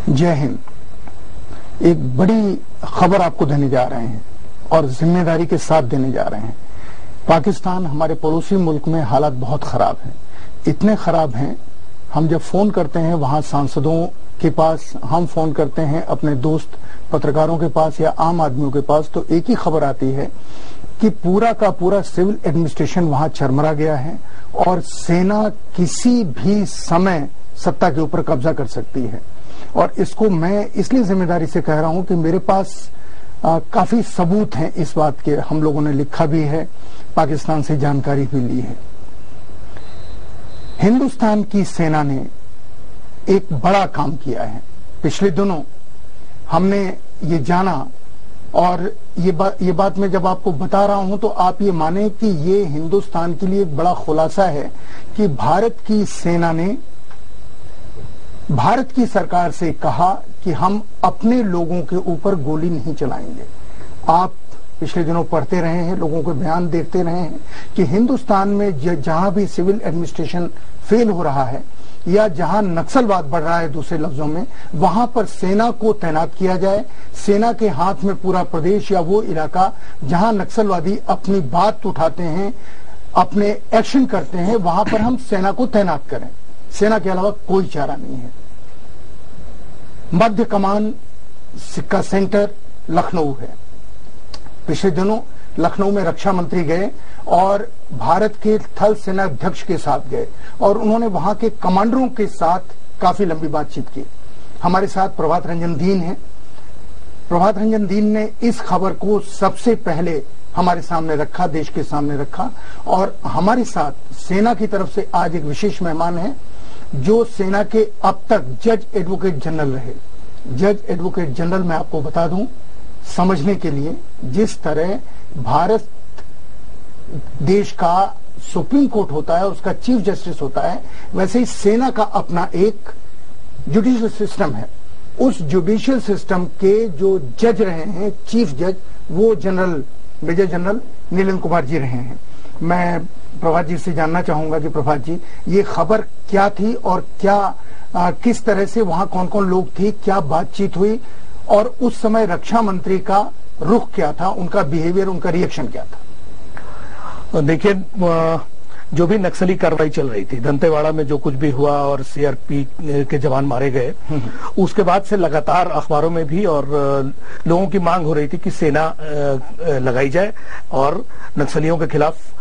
जय हिंद। एक बड़ी खबर आपको देने जा रहे हैं और जिम्मेदारी के साथ देने जा रहे हैं। पाकिस्तान, हमारे पड़ोसी मुल्क में हालात बहुत खराब हैं। इतने खराब हैं, हम जब फोन करते हैं वहां सांसदों के पास, हम फोन करते हैं अपने दोस्त पत्रकारों के पास या आम आदमियों के पास, तो एक ही खबर आती है कि पूरा का पूरा सिविल एडमिनिस्ट्रेशन वहां चरमरा गया है और सेना किसी भी समय सत्ता के ऊपर कब्जा कर सकती है। और इसको मैं इसलिए जिम्मेदारी से कह रहा हूं कि मेरे पास काफी सबूत हैं इस बात के। हम लोगों ने लिखा भी है, पाकिस्तान से जानकारी भी ली है। हिंदुस्तान की सेना ने एक बड़ा काम किया है। पिछले दिनों हमने ये जाना, और ये बात मैं जब आपको बता रहा हूं तो आप ये माने कि ये हिंदुस्तान के लिए एक बड़ा खुलासा है कि भारत की सेना ने भारत की सरकार से कहा कि हम अपने लोगों के ऊपर गोली नहीं चलाएंगे। आप पिछले दिनों पढ़ते रहे हैं, लोगों के बयान देखते रहे हैं कि हिंदुस्तान में जहां भी सिविल एडमिनिस्ट्रेशन फेल हो रहा है या जहां नक्सलवाद बढ़ रहा है, दूसरे लफ्जों में, वहां पर सेना को तैनात किया जाए। सेना के हाथ में पूरा प्रदेश या वो इलाका जहां नक्सलवादी अपनी बात उठाते हैं, अपने एक्शन करते हैं, वहां पर हम सेना को तैनात करें। सेना के अलावा कोई चारा नहीं है। मध्य कमान का सेंटर लखनऊ है। पिछले दिनों लखनऊ में रक्षा मंत्री गए और भारत के थल सेना अध्यक्ष के साथ गए और उन्होंने वहां के कमांडरों के साथ काफी लंबी बातचीत की। हमारे साथ प्रभात रंजन दीन है। प्रभात रंजन दीन ने इस खबर को सबसे पहले हमारे सामने रखा, देश के सामने रखा। और हमारे साथ सेना की तरफ से आज एक विशेष मेहमान है जो सेना के अब तक जज एडवोकेट जनरल रहे। जज एडवोकेट जनरल मैं आपको बता दूं समझने के लिए, जिस तरह भारत देश का सुप्रीम कोर्ट होता है, उसका चीफ जस्टिस होता है, वैसे ही सेना का अपना एक जुडिशियल सिस्टम है। उस जुडिशियल सिस्टम के जो जज रहे हैं, चीफ जज, वो general major general नीलन Kumar ji रहे हैं। मैं प्रभात जी से जानना चाहूंगा कि प्रभात जी, ये खबर क्या थी और क्या किस तरह से वहां कौन कौन लोग थे, क्या बातचीत हुई और उस समय रक्षा मंत्री का रुख क्या था, उनका बिहेवियर, उनका रिएक्शन क्या था? देखिए, जो भी नक्सली कार्रवाई चल रही थी, दंतेवाड़ा में जो कुछ भी हुआ और सीआरपी के जवान मारे गए, उसके बाद से लगातार अखबारों में भी और लोगों की मांग हो रही थी कि सेना लगाई जाए और नक्सलियों के खिलाफ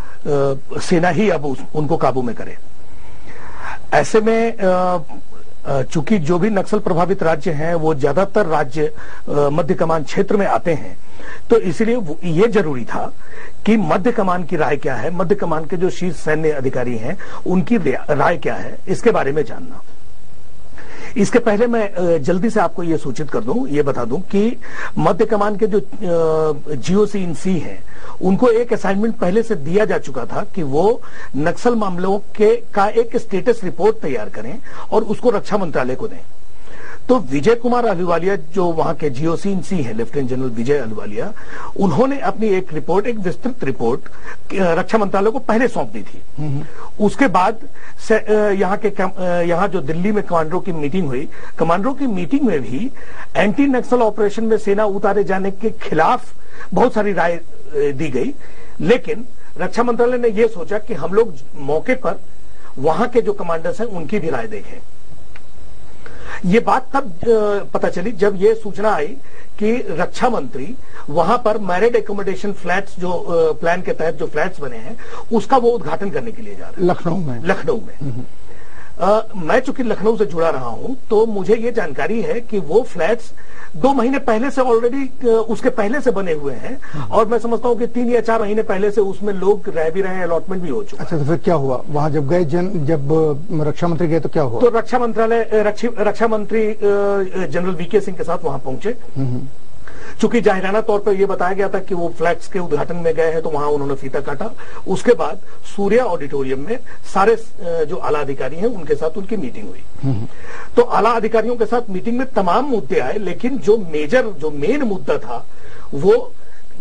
सेना ही अब उनको काबू में करे। ऐसे में चूंकि जो भी नक्सल प्रभावित राज्य हैं वो ज्यादातर राज्य मध्य कमान क्षेत्र में आते हैं, तो इसलिए ये जरूरी था कि मध्य कमान की राय क्या है, मध्य कमान के जो शीर्ष सैन्य अधिकारी हैं उनकी राय क्या है, इसके बारे में जानना। इसके पहले मैं जल्दी से आपको ये सूचित कर दूं, ये बता दूं कि मध्य कमान के जो जीओसी इन सी हैं, उनको एक असाइनमेंट पहले से दिया जा चुका था कि वो नक्सल मामलों का एक स्टेटस रिपोर्ट तैयार करें और उसको रक्षा मंत्रालय को दें। तो विजय कुमार अहलूवालिया, जो वहां के जीओसी इन सी है, लेफ्टिनेंट जनरल विजय अहलूवालिया, उन्होंने अपनी एक रिपोर्ट, एक विस्तृत रिपोर्ट रक्षा मंत्रालय को पहले सौंप दी थी। उसके बाद यहाँ जो दिल्ली में कमांडरों की मीटिंग हुई, कमांडरों की मीटिंग में भी एंटी नक्सल ऑपरेशन में सेना उतारे जाने के खिलाफ बहुत सारी राय दी गई। लेकिन रक्षा मंत्रालय ने यह सोचा कि हम लोग मौके पर वहां के जो कमांडर्स हैं उनकी भी राय देखें। ये बात तब पता चली जब ये सूचना आई कि रक्षा मंत्री वहां पर मैरिड एकोमोडेशन फ्लैट्स, जो प्लान के तहत जो फ्लैट्स बने हैं, उसका वो उद्घाटन करने के लिए जा रहे हैं लखनऊ में। मैं चूंकि लखनऊ से जुड़ा रहा हूं, तो मुझे ये जानकारी है कि वो फ्लैट्स 2 महीने पहले से ऑलरेडी उसके पहले से बने हुए हैं और मैं समझता हूं कि 3 या 4 महीने पहले से उसमें लोग रह भी रहे हैं, अलॉटमेंट भी हो चुका है। अच्छा, तो फिर क्या हुआ वहां जब गए, जब रक्षा मंत्री गए तो क्या हुआ? तो रक्षा मंत्री जनरल वीके सिंह के साथ वहां पहुंचे। चूंकि जाहिराना तौर पर यह बताया गया था कि वो फ्लैट्स के उद्घाटन में गए हैं, तो वहां उन्होंने फीता काटा। उसके बाद सूर्या ऑडिटोरियम में सारे जो आला अधिकारी हैं उनके साथ उनकी मीटिंग हुई। तो आला अधिकारियों के साथ मीटिंग में तमाम मुद्दे आए, लेकिन जो मेन मुद्दा था वो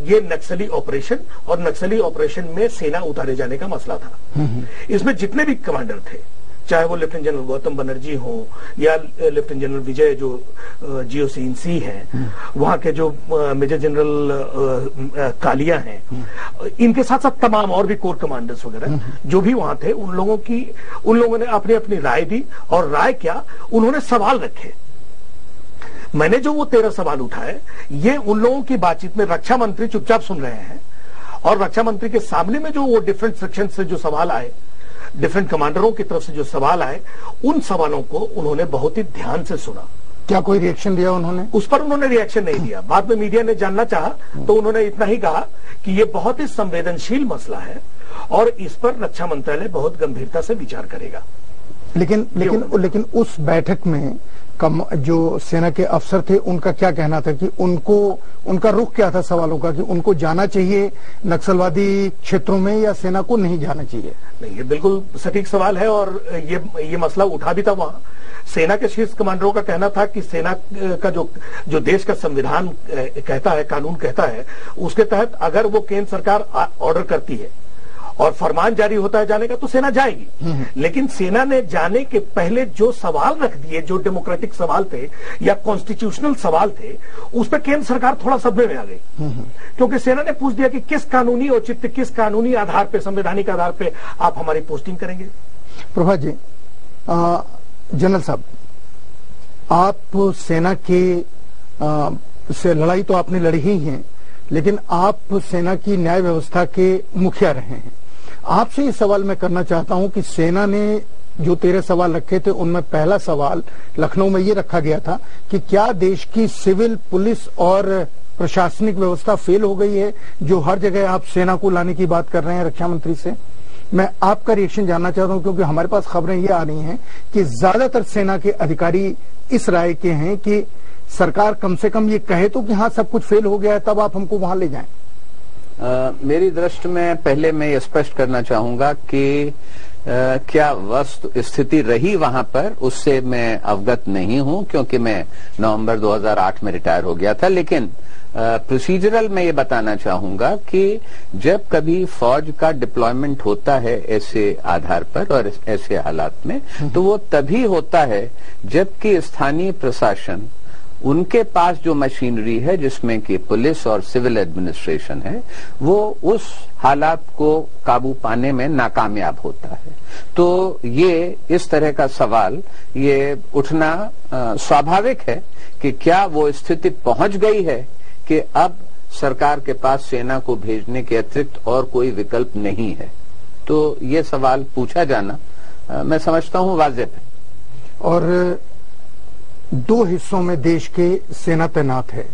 ये नक्सली ऑपरेशन और नक्सली ऑपरेशन में सेना उतारे जाने का मसला था। इसमें जितने भी कमांडर थे, चाहे वो लेफ्टिनेंट जनरल गौतम बनर्जी हो या लेफ्टिनेंट जनरल विजय जो GOC-in-C हैं, वहां के जो मेजर जनरल कालिया हैं, इनके साथ साथ तमाम और भी कोर कमांडर्स वगैरह जो भी वहां थे, उन लोगों ने अपनी अपनी राय दी। और राय क्या, उन्होंने सवाल रखे। मैंने जो वो 13 सवाल उठाए, ये उन लोगों की बातचीत में रक्षा मंत्री चुपचाप सुन रहे हैं, और रक्षा मंत्री के सामने में जो वो डिफरेंट सेक्शन से जो सवाल आए, डिफरेंट कमांडरों की तरफ से जो सवाल आए, उन सवालों को उन्होंने बहुत ही ध्यान से सुना। क्या कोई रिएक्शन दिया उन्होंने? उस पर उन्होंने रिएक्शन नहीं दिया। बाद में मीडिया ने जानना चाहा तो उन्होंने इतना ही कहा कि ये बहुत ही संवेदनशील मसला है और इस पर रक्षा मंत्रालय बहुत गंभीरता से विचार करेगा। लेकिन उस बैठक में जो सेना के अफसर थे, उनका क्या कहना था कि उनका रुख क्या था सवालों का, कि उनको जाना चाहिए नक्सलवादी क्षेत्रों में या सेना को नहीं जाना चाहिए? नहीं, ये बिल्कुल सटीक सवाल है और ये मसला उठा भी था वहां। सेना के शीर्ष कमांडरों का कहना था कि सेना का जो देश का संविधान कहता है, कानून कहता है, उसके तहत अगर वो केंद्र सरकार ऑर्डर करती है और फरमान जारी होता है जाने का, तो सेना जाएगी। लेकिन सेना ने जाने के पहले जो सवाल रख दिए, जो डेमोक्रेटिक सवाल थे या कॉन्स्टिट्यूशनल सवाल थे, उस पर केंद्र सरकार थोड़ा सदमे में आ गई। क्योंकि सेना ने पूछ दिया कि किस कानूनी औचित्य, किस कानूनी आधार पे, संवैधानिक आधार पे आप हमारी पोस्टिंग करेंगे। प्रभात जी, जनरल साहब, आप सेना के से लड़ाई तो आपने लड़ी ही है, लेकिन आप सेना की न्याय व्यवस्था के मुखिया रहे हैं। आपसे ये सवाल मैं करना चाहता हूं कि सेना ने जो 13 सवाल रखे थे, उनमें पहला सवाल लखनऊ में ये रखा गया था कि क्या देश की सिविल, पुलिस और प्रशासनिक व्यवस्था फेल हो गई है, जो हर जगह आप सेना को लाने की बात कर रहे हैं रक्षा मंत्री से। मैं आपका रिएक्शन जानना चाहता हूं, क्योंकि हमारे पास खबरें ये आ रही हैं कि ज्यादातर सेना के अधिकारी इस राय के हैं कि सरकार कम से कम ये कहे तो कि हाँ सब कुछ फेल हो गया है, तब आप हमको वहां ले जाएं। मेरी दृष्टि में पहले मैं ये स्पष्ट करना चाहूंगा कि क्या वस्तु स्थिति रही वहां पर, उससे मैं अवगत नहीं हूं, क्योंकि मैं नवंबर 2008 में रिटायर हो गया था। लेकिन प्रोसीजरल मैं ये बताना चाहूंगा कि जब कभी फौज का डिप्लॉयमेंट होता है ऐसे आधार पर और ऐसे हालात में, तो वो तभी होता है जबकि स्थानीय प्रशासन, उनके पास जो मशीनरी है जिसमें कि पुलिस और सिविल एडमिनिस्ट्रेशन है, वो उस हालात को काबू पाने में नाकामयाब होता है। तो ये इस तरह का सवाल ये उठना स्वाभाविक है कि क्या वो स्थिति पहुंच गई है कि अब सरकार के पास सेना को भेजने के अतिरिक्त और कोई विकल्प नहीं है। तो ये सवाल पूछा जाना मैं समझता हूं वाजिब है। और 2 हिस्सों में देश के सेना तैनात है,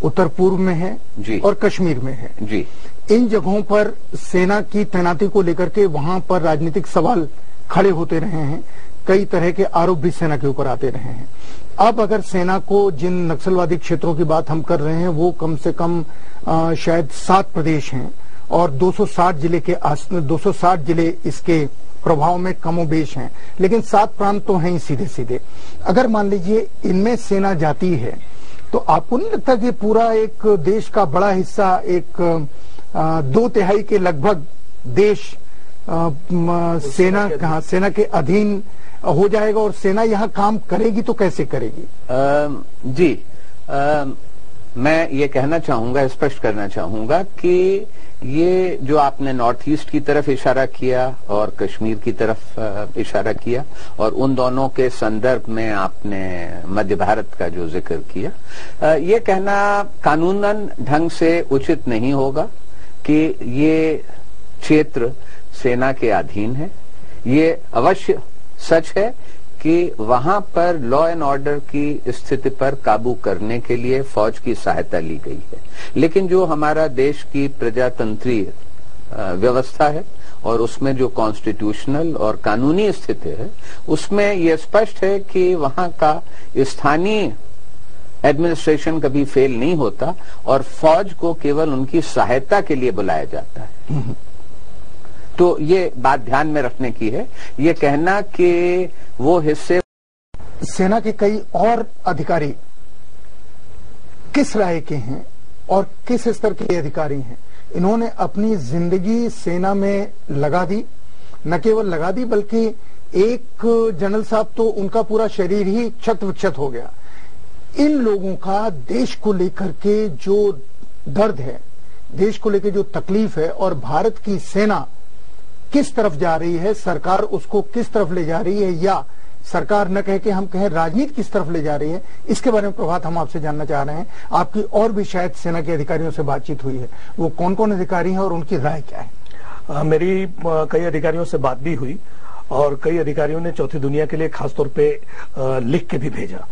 उत्तर पूर्व में है जी और कश्मीर में है जी। इन जगहों पर सेना की तैनाती को लेकर के वहां पर राजनीतिक सवाल खड़े होते रहे हैं, कई तरह के आरोप भी सेना के ऊपर आते रहे हैं। अब अगर सेना को जिन नक्सलवादी क्षेत्रों की बात हम कर रहे हैं, वो कम से कम शायद 7 प्रदेश हैं और 260 जिले इसके प्रभाव में कमोबेश हैं, लेकिन 7 प्रांत तो हैं ही सीधे सीधे। अगर मान लीजिए इनमें सेना जाती है, तो आपको नहीं लगता कि पूरा एक देश का बड़ा हिस्सा, एक 2/3 के लगभग देश सेना के अधीन हो जाएगा? और सेना यहाँ काम करेगी तो कैसे करेगी? मैं ये कहना चाहूंगा, स्पष्ट करना चाहूंगा कि ये जो आपने नॉर्थ ईस्ट की तरफ इशारा किया और कश्मीर की तरफ इशारा किया, और उन दोनों के संदर्भ में आपने मध्य भारत का जो जिक्र किया, ये कहना कानूनन ढंग से उचित नहीं होगा कि ये क्षेत्र सेना के अधीन है। ये अवश्य सच है कि वहां पर लॉ एंड ऑर्डर की स्थिति पर काबू करने के लिए फौज की सहायता ली गई है, लेकिन जो हमारा देश की प्रजातंत्रीय व्यवस्था है और उसमें जो कॉन्स्टिट्यूशनल और कानूनी स्थिति है, उसमें यह स्पष्ट है कि वहां का स्थानीय एडमिनिस्ट्रेशन कभी फेल नहीं होता और फौज को केवल उनकी सहायता के लिए बुलाया जाता है। तो ये बात ध्यान में रखने की है। ये कहना कि वो हिस्से सेना के कई और अधिकारी किस राय के हैं और किस स्तर के अधिकारी हैं, इन्होंने अपनी जिंदगी सेना में लगा दी, न केवल लगा दी बल्कि एक जनरल साहब तो उनका पूरा शरीर ही क्षत विक्षत हो गया। इन लोगों का देश को लेकर के जो दर्द है, देश को लेकर जो तकलीफ है, और भारत की सेना किस तरफ जा रही है, सरकार उसको किस तरफ ले जा रही है, या सरकार न कहे कि हम कहें राजनीति किस तरफ ले जा रही है, इसके बारे में प्रभात हम आपसे जानना चाह रहे हैं। आपकी और भी शायद सेना के अधिकारियों से बातचीत हुई है, वो कौन कौन अधिकारी हैं और उनकी राय क्या है? मेरी कई अधिकारियों से बात भी हुई और कई अधिकारियों ने चौथी दुनिया के लिए खासतौर पे लिख के भी भेजा,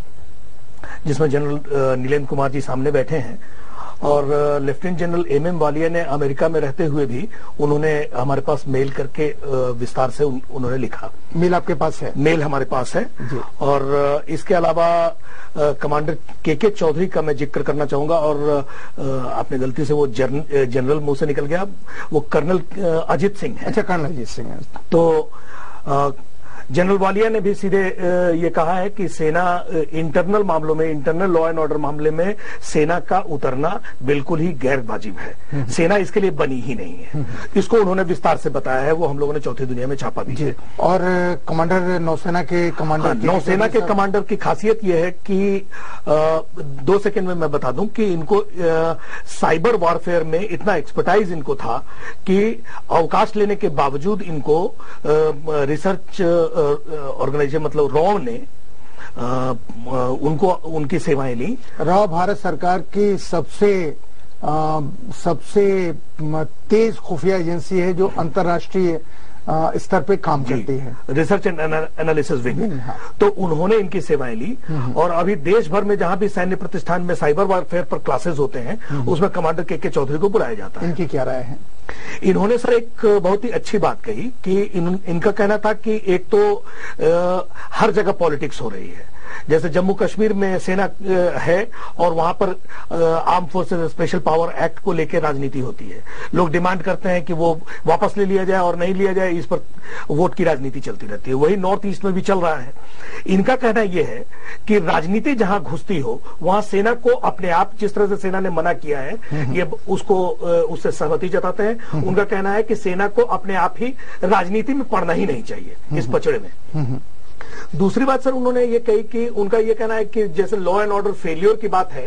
जिसमें जनरल नीलेंद्र कुमार जी सामने बैठे हैं, और लेफ्टिनेंट जनरल एमएम वालिया ने अमेरिका में रहते हुए भी उन्होंने हमारे पास मेल करके विस्तार से उन्होंने लिखा। मेल आपके पास है? मेल हमारे पास है। और इसके अलावा कमांडर के चौधरी का मैं जिक्र करना चाहूंगा, और आपने गलती से वो जनरल मुंह से निकल गया, वो कर्नल अजित सिंह है। अच्छा, कर्नल अजित सिंह है। तो जनरल वालिया ने भी सीधे ये कहा है कि सेना इंटरनल मामलों में, इंटरनल लॉ एंड ऑर्डर मामले में सेना का उतरना बिल्कुल ही गैर वाजिब है। सेना इसके लिए बनी ही नहीं है। इसको उन्होंने विस्तार से बताया है, वो हम लोगों ने चौथी दुनिया में छापा भी है। और कमांडर नौसेना के कमांडर, नौसेना के कमांडर की खासियत यह है कि 2 सेकंड में मैं बता दूं कि इनको साइबर वॉरफेयर में इतना एक्सपर्टाइज इनको था कि अवकाश लेने के बावजूद इनको रिसर्च ऑर्गेनाइजेशन मतलब रॉ ने उनको उनकी सेवाएं ली। रॉ भारत सरकार की सबसे तेज खुफिया एजेंसी है जो अंतर्राष्ट्रीय स्तर पे काम करती है, रिसर्च एंड एनालिसिस विंग। तो उन्होंने इनकी सेवाएं ली, और अभी देश भर में जहां भी सैन्य प्रतिष्ठान में साइबर वॉरफेयर पर क्लासेस होते हैं उसमें कमांडर के चौधरी को बुलाया जाता है। इनकी क्या राय है? इन्होंने सर एक बहुत ही अच्छी बात कही कि इनका कहना था कि एक तो हर जगह पॉलिटिक्स हो रही है, जैसे जम्मू कश्मीर में सेना है और वहां पर arm forces special power act को लेकर राजनीति होती है। लोग डिमांड करते हैं कि वो वापस ले लिया जाए और नहीं लिया जाए, इस पर वोट की राजनीति चलती रहती है। वही नॉर्थ ईस्ट में भी चल रहा है। इनका कहना यह है कि राजनीति जहां घुसती हो वहां सेना को अपने आप, जिस तरह से सेना ने मना किया है, ये उससे सहमति जताते हैं। उनका कहना है कि सेना को अपने आप ही राजनीति में पड़ना ही नहीं चाहिए इस पचड़े में। दूसरी बात सर उन्होंने ये कही कि उनका ये कहना है कि जैसे लॉ एंड ऑर्डर फेलियर की बात है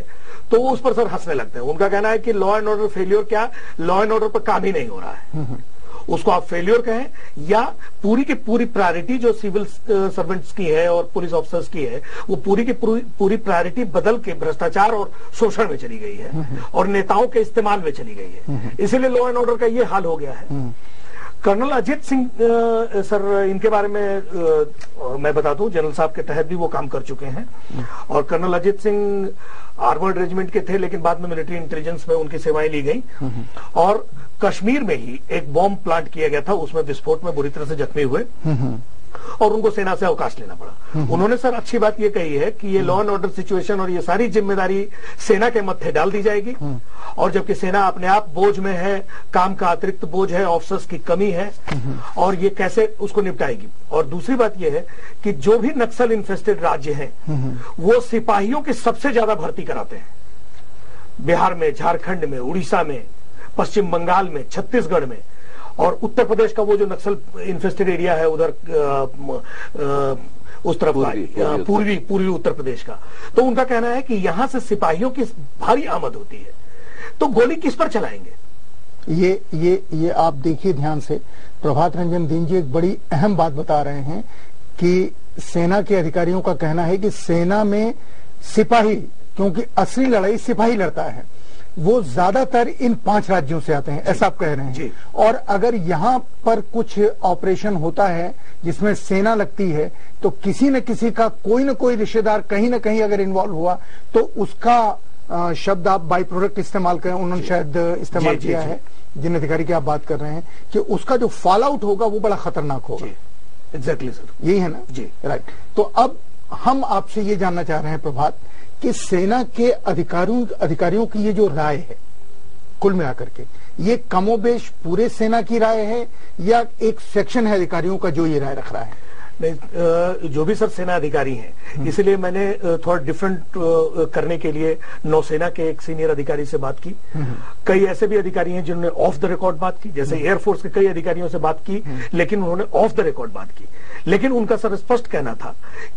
तो उस पर सर हंसने लगते हैं। उनका कहना है कि लॉ एंड ऑर्डर फेलियर क्या, लॉ एंड ऑर्डर पर काम ही नहीं हो रहा है। उसको आप फेलियर कहें या पूरी की पूरी प्रायोरिटी जो सिविल सर्वेंट्स की है और पुलिस ऑफिसर्स की है, वो पूरी की पूरी प्रायोरिटी बदल के भ्रष्टाचार और शोषण में चली गई है और नेताओं के इस्तेमाल में चली गई है। इसीलिए लॉ एंड ऑर्डर का ये हाल हो गया है। कर्नल अजित सिंह सर, इनके बारे में मैं बता दूं, जनरल साहब के तहत भी वो काम कर चुके हैं। और colonel Ajit Singh armoured regiment के थे, लेकिन बाद में मिलिट्री इंटेलिजेंस में उनकी सेवाएं ली गई। और कश्मीर में ही एक बॉम्ब प्लांट किया गया था, उसमें विस्फोट में बुरी तरह से जख्मी हुए और उनको सेना से अवकाश लेना पड़ा। उन्होंने सर अच्छी बात ये कही है कि ये लॉ एंड ऑर्डर सिचुएशन और ये सारी जिम्मेदारी सेना के मत्थे डाल दी जाएगी, और जबकि सेना अपने आप बोझ में है, काम का अतिरिक्त बोझ है, ऑफिसर्स की कमी है, और ये कैसे उसको निपटाएगी। और दूसरी बात ये है कि जो भी नक्सल इन्फेस्टेड राज्य हैं वो सिपाहियों की सबसे ज्यादा भर्ती कराते हैं। बिहार में, झारखंड में, उड़ीसा में, पश्चिम बंगाल में, छत्तीसगढ़ में, और उत्तर प्रदेश का वो जो नक्सल इन्फेस्टेड एरिया है उधर उस तरफ का पूर्वी उत्तर प्रदेश का। तो उनका कहना है कि यहां से सिपाहियों की भारी आमद होती है, तो गोली किस पर चलाएंगे? ये आप देखिए ध्यान से, प्रभात रंजन दीन जी एक बड़ी अहम बात बता रहे हैं कि सेना के अधिकारियों का कहना है कि सेना में सिपाही, क्योंकि असली लड़ाई सिपाही लड़ता है, वो ज्यादातर इन 5 राज्यों से आते हैं, ऐसा आप कह रहे हैं। और अगर यहाँ पर कुछ ऑपरेशन होता है जिसमें सेना लगती है तो किसी न किसी का कोई न कोई रिश्तेदार कहीं न कहीं अगर इन्वॉल्व हुआ तो उसका शब्द आप बाई प्रोडक्ट इस्तेमाल करें, उन्होंने शायद इस्तेमाल किया है, जिन अधिकारी की आप बात कर रहे हैं, कि उसका जो फॉल आउट होगा वो बड़ा खतरनाक होगा। एग्जैक्टली सर, यही है ना जी, राइट। तो अब हम आपसे ये जानना चाह रहे हैं प्रभात कि सेना के अधिकारियों की ये जो राय है कुल मिलाकर के, ये कमोबेश पूरे सेना की राय है या एक सेक्शन है अधिकारियों का जो ये राय रख रहा है? जो भी सर सेना अधिकारी हैं, इसलिए मैंने थोड़ा डिफरेंट करने के लिए नौसेना के एक सीनियर अधिकारी से बात की। कई ऐसे भी अधिकारी हैं जिन्होंने ऑफ द रिकॉर्ड बात की, जैसे एयरफोर्स के कई अधिकारियों से बात की, लेकिन उन्होंने ऑफ द रिकॉर्ड बात की। लेकिन उनका सर स्पष्ट कहना था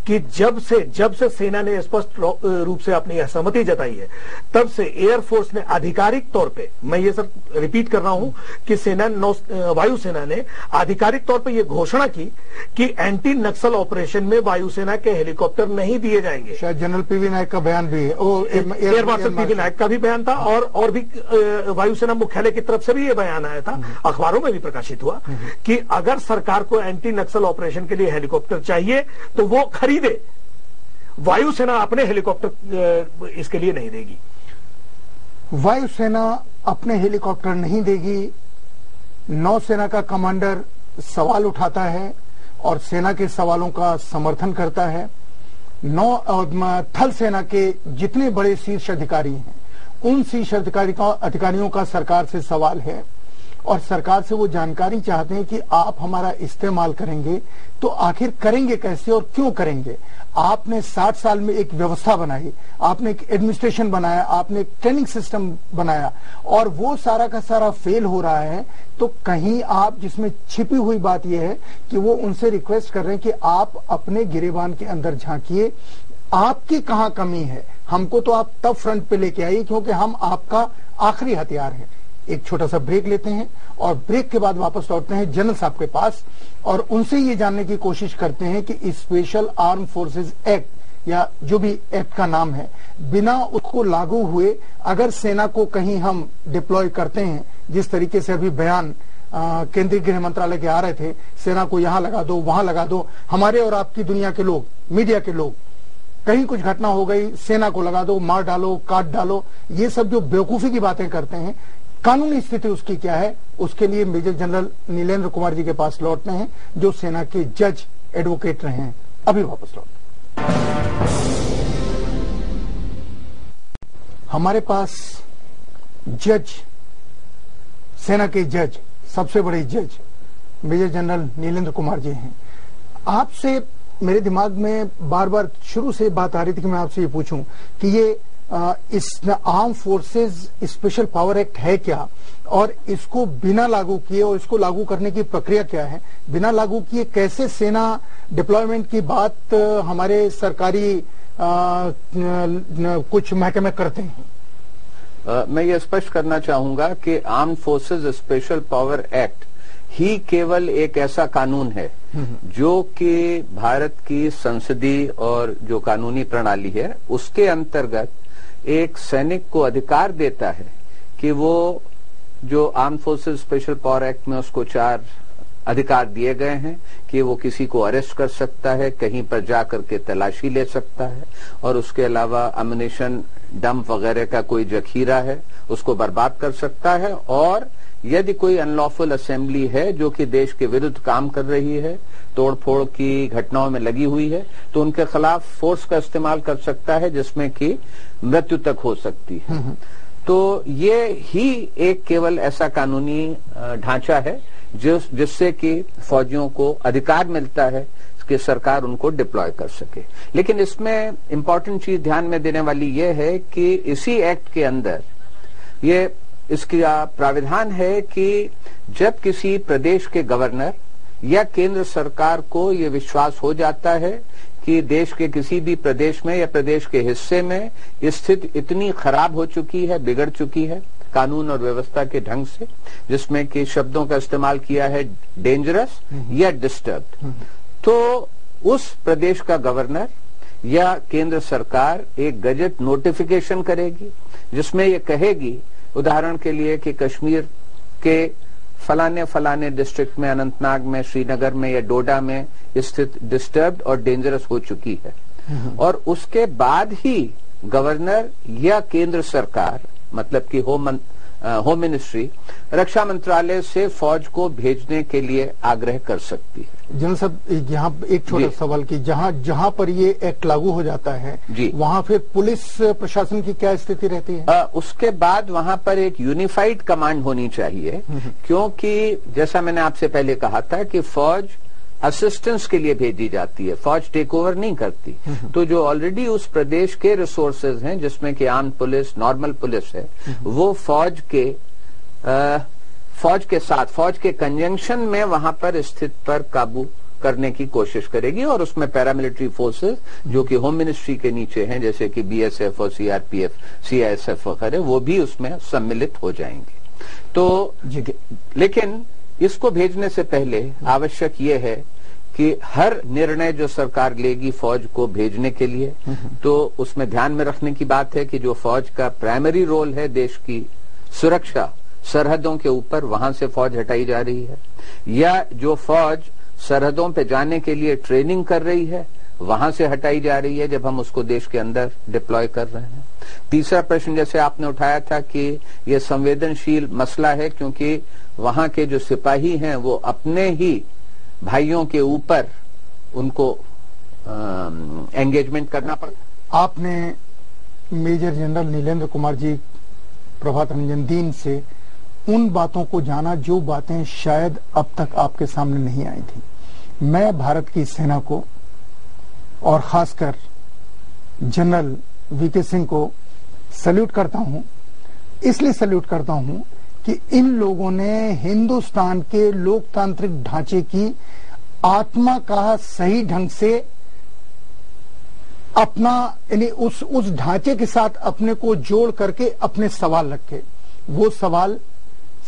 कि जब से सेना ने स्पष्ट रूप से अपनी असहमति जताई है, तब से एयरफोर्स ने आधिकारिक तौर पे, मैं ये सर रिपीट कर रहा हूं कि वायुसेना ने आधिकारिक तौर पे ये घोषणा की कि एंटी नक्सल ऑपरेशन में वायुसेना के हेलीकॉप्टर नहीं दिए जाएंगे। शायद जनरल पीवी नायक का बयान भी है, एयर मार्शल पीवी नायक का भी बयान था, और भी वायुसेना मुख्यालय की तरफ से भी ये बयान आया था, अखबारों में भी प्रकाशित हुआ कि अगर सरकार को एंटी नक्सल ऑपरेशन के लिए हेलीकॉप्टर चाहिए तो वो खरीदे, वायुसेना अपने हेलीकॉप्टर इसके लिए नहीं देगी। वायुसेना अपने हेलीकॉप्टर नहीं देगी, नौसेना का कमांडर सवाल उठाता है और सेना के सवालों का समर्थन करता है। थल सेना के जितने बड़े शीर्ष अधिकारी हैं, उन शीर्ष अधिकारियों का सरकार से सवाल है और सरकार से वो जानकारी चाहते हैं कि आप हमारा इस्तेमाल करेंगे तो आखिर करेंगे कैसे और क्यों करेंगे। आपने 60 साल में एक व्यवस्था बनाई, आपने एक एडमिनिस्ट्रेशन बनाया, आपने एक ट्रेनिंग सिस्टम बनाया और वो सारा का सारा फेल हो रहा है, तो कहीं आप, जिसमें छिपी हुई बात यह है कि वो उनसे रिक्वेस्ट कर रहे हैं कि आप अपने गिरेबान के अंदर झांकिए, आपकी कहां कमी है, हमको तो आप तब फ्रंट पे लेके आइए क्योंकि हम आपका आखिरी हथियार है। एक छोटा सा ब्रेक लेते हैं और ब्रेक के बाद वापस लौटते हैं जनरल साहब के पास और उनसे ये जानने की कोशिश करते हैं कि स्पेशल आर्म फोर्सेस एक्ट या जो भी एक्ट का नाम है, बिना उसको लागू हुए अगर सेना को कहीं हम डिप्लॉय करते हैं, जिस तरीके से अभी बयान केंद्रीय गृह मंत्रालय के आ रहे थे, सेना को यहां लगा दो वहां लगा दो, हमारे और आपकी दुनिया के लोग, मीडिया के लोग, कहीं कुछ घटना हो गई सेना को लगा दो, मार डालो, काट डालो, ये सब जो बेवकूफी की बातें करते हैं, कानूनी स्थिति उसकी क्या है, उसके लिए मेजर जनरल नीलेंद्र कुमार जी के पास लौटते हैं जो सेना के जज एडवोकेट रहे हैं। अभी वापस लौटते हैं। हमारे पास जज, सेना के जज, सबसे बड़े जज मेजर जनरल नीलेंद्र कुमार जी हैं। आपसे मेरे दिमाग में बार बार शुरू से बात आ रही थी कि मैं आपसे ये पूछूं कि ये इस arm forces special power act है क्या और इसको बिना लागू किए और इसको लागू करने की प्रक्रिया क्या है, बिना लागू किए कैसे सेना डिप्लॉयमेंट की बात हमारे सरकारी कुछ महकमे करते हैं। मैं ये स्पष्ट करना चाहूंगा कि arm forces special power act ही केवल एक ऐसा कानून है जो कि भारत की संसदीय और जो कानूनी प्रणाली है उसके अंतर्गत एक सैनिक को अधिकार देता है कि वो जो arm forces special power act में उसको 4 अधिकार दिए गए हैं कि वो किसी को अरेस्ट कर सकता है, कहीं पर जाकर के तलाशी ले सकता है और उसके अलावा अम्युनिशन, डंप वगैरह का कोई जखीरा है उसको बर्बाद कर सकता है, और यदि कोई अनलॉफुल असेंबली है जो कि देश के विरुद्ध काम कर रही है, तोड़फोड़ की घटनाओं में लगी हुई है, तो उनके खिलाफ फोर्स का इस्तेमाल कर सकता है जिसमें कि मृत्यु तक हो सकती है। तो ये ही एक केवल ऐसा कानूनी ढांचा है जिससे कि फौजियों को अधिकार मिलता है कि सरकार उनको डिप्लॉय कर सके। लेकिन इसमें इंपॉर्टेंट चीज ध्यान में देने वाली यह है कि इसी एक्ट के अंदर ये इसका प्राविधान है कि जब किसी प्रदेश के गवर्नर या केंद्र सरकार को ये विश्वास हो जाता है कि देश के किसी भी प्रदेश में या प्रदेश के हिस्से में स्थिति इतनी खराब हो चुकी है, बिगड़ चुकी है कानून और व्यवस्था के ढंग से, जिसमें कि शब्दों का इस्तेमाल किया है डेंजरस या डिस्टर्ब्ड, तो उस प्रदेश का गवर्नर या केंद्र सरकार एक गजट नोटिफिकेशन करेगी जिसमें ये कहेगी, उदाहरण के लिए कि कश्मीर के फलाने फलाने डिस्ट्रिक्ट में, अनंतनाग में, श्रीनगर में या डोडा में स्थित डिस्टर्ब्ड और डेंजरस हो चुकी है, और उसके बाद ही गवर्नर या केंद्र सरकार, मतलब कि होम मिनिस्ट्री, रक्षा मंत्रालय से फौज को भेजने के लिए आग्रह कर सकती है। जनरल साहब, यहाँ एक छोटा सवाल की, जहाँ पर ये एक्ट लागू हो जाता है वहाँ फिर पुलिस प्रशासन की क्या स्थिति रहती है? उसके बाद वहाँ पर एक यूनिफाइड कमांड होनी चाहिए, क्योंकि जैसा मैंने आपसे पहले कहा था कि फौज असिस्टेंस के लिए भेजी जाती है, फौज टेक ओवर नहीं करती। तो जो ऑलरेडी उस प्रदेश के रिसोर्सेज हैं, जिसमें कि आर्म पुलिस, नॉर्मल पुलिस है, वो फौज के साथ, फौज के कंजंक्शन में वहां पर स्थित पर काबू करने की कोशिश करेगी। और उसमें पैरामिलिट्री फोर्सेस जो कि होम मिनिस्ट्री के नीचे हैं, जैसे कि बीएसएफ और सीआरपीएफ, सीआईएसएफ वगैरह, वो भी उसमें सम्मिलित हो जाएंगे। तो लेकिन इसको भेजने से पहले आवश्यक ये है कि हर निर्णय जो सरकार लेगी फौज को भेजने के लिए, तो उसमें ध्यान में रखने की बात है कि जो फौज का प्राइमरी रोल है देश की सुरक्षा, सरहदों के ऊपर, वहां से फौज हटाई जा रही है, या जो फौज सरहदों पे जाने के लिए ट्रेनिंग कर रही है वहां से हटाई जा रही है जब हम उसको देश के अंदर डिप्लॉय कर रहे हैं। तीसरा प्रश्न जैसे आपने उठाया था कि यह संवेदनशील मसला है, क्योंकि वहां के जो सिपाही हैं वो अपने ही भाइयों के ऊपर उनको एंगेजमेंट करना पड़ता। आपने मेजर जनरल नीलेंद्र कुमार जी, प्रभात रंजन दीन से उन बातों को जाना जो बातें शायद अब तक आपके सामने नहीं आई थी। मैं भारत की सेना को और खासकर जनरल वीके सिंह को सल्यूट करता हूं। इसलिए सल्यूट करता हूं कि इन लोगों ने हिंदुस्तान के लोकतांत्रिक ढांचे की आत्मा का सही ढंग से अपना, यानी उस ढांचे के साथ अपने को जोड़ करके अपने सवाल रखे। वो सवाल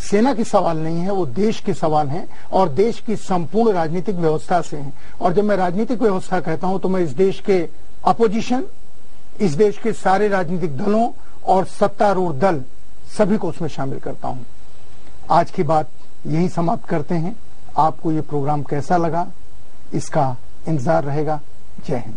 सेना के सवाल नहीं है, वो देश के सवाल हैं और देश की संपूर्ण राजनीतिक व्यवस्था से हैं। और जब मैं राजनीतिक व्यवस्था कहता हूं तो मैं इस देश के अपोजिशन, इस देश के सारे राजनीतिक दलों और सत्तारूढ़ दल सभी को उसमें शामिल करता हूं। आज की बात यही समाप्त करते हैं। आपको ये प्रोग्राम कैसा लगा इसका इंतजार रहेगा। जय हिंद।